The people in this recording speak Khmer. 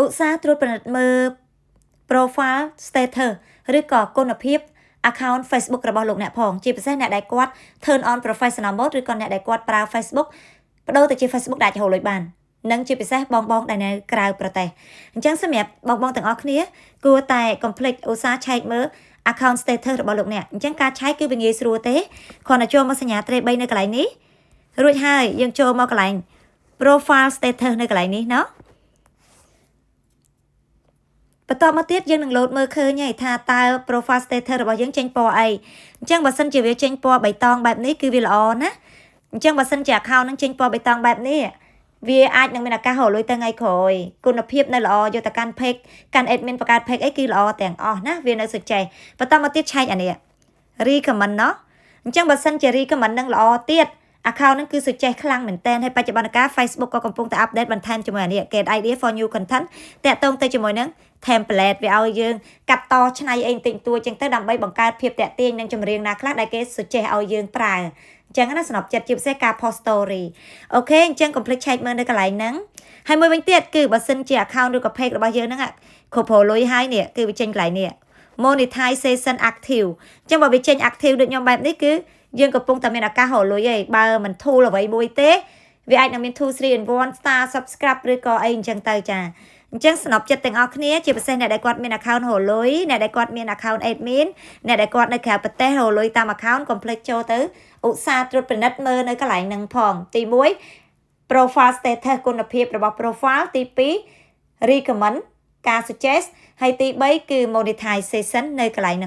ឧស្សាហ៍ត្រួតពិនិត្យមើល profile status ឬក៏គុណភាព account Facebook របស់លោកអ្នកផងជាពិសេសអ្នកដែលគាត់ turn on professional mode ឬក៏អ្នកដែលគាត់ប្រើ Facebook បដូរទៅជា Facebook ដែលអាចហៅលុយបាននិងជាពិសេសបងដែលនៅក្រៅប្រទេសអញ្ចឹងសម្រាប់បងទាំងអស់គ្នាគួរតែ complete ឧស្សាហ៍ឆែកមើល account status របស់លោកអ្នកអញ្ចឹងការឆែកគឺវាងាយស្រួលទេគ្រាន់តែចូលមកសញ្ញាត្រេ3នៅកន្លែងនេះរួចហើយយើងចូលមកកន្លែង profile status នៅកន្លែងនេះណោះបន្ទាប់មកទៀតយើងនឹងលោតមើលឃើញហើយថាតើ profile status របស់យើងចេញពណ៌អីអញ្ចឹងបើសិនជាវាចេញពណ៌បៃតងបែបនេះគឺវាល្អណាអញ្ចឹងបើសិនជា account នឹងចេញពណ៌បៃតងបែបនេះវាអាចនឹងមានឱកាសរលួយទៅថ្ងៃក្រោយគុណភាពនៅល្អយកទៅកាន់ page កាន់ admin បង្កើត page អីគឺល្អទាំងអស់ណាវានៅសុចេះបន្តមកទៀតឆែកអានេះ recommend ណោះអញ្ចឹងបើសិនជា recommend នឹងល្អទៀត account ហ្នឹងគឺសុចេះខ្លាំងមែនតើហើយបច្ចុប្បន្នកាល Facebook ក៏កំពុងតែ update បន្ថែមជាមួយអានេះ get idea for new content តាក់ទងទៅជាមួយនឹង template វាឲ្យយើងកាត់តឆ្នៃអីបន្តិចតួចចឹងទៅដើម្បីបង្កើតភាពតាក់ទាញនិងចម្រៀងណាខ្លះដែលគេសុចេះឲ្យយើងប្រើអញ្ចឹងណាសំណប់ចិត្តជាពិសេសការ post story អូខេអញ្ចឹង complete check មើលនៅកន្លែងហ្នឹងហើយមួយវិញទៀតគឺបើសិនជា account ឬក៏ page របស់យើងហ្នឹងគ្រប់ប្រលុយហើយនេះគឺវាចេញកន្លែងនេះ monetization active អញ្ចឹងបើវាចេញ active ដូចខ្ញុំបែបនេះគឺយើងកំពុងតែមានឱកាសរលុយឯងបើមិនធូលអ្វីមួយទេវាអាចនឹងមាន 2 3 in 1 star subscribe ឬក៏អីអញ្ចឹងទៅចាអញ្ចឹងសំណប់ចិត្តទាំងអស់គ្នាជាពិសេសអ្នកដែលគាត់មាន account រលុយអ្នកដែលគាត់មាន account admin អ្នកដែលគាត់នៅក្រៅប្រទេសរលុយតាម account complete ចូលទៅឧស្សាហ៍ត្រួតពិនិត្យមើលនៅកន្លែងហ្នឹងផងទី1 profile status គុណភាពរបស់ profile ទី2 recommend ការ suggest ហើយទី3គឺ monetization នៅកន្លែងហ្នឹង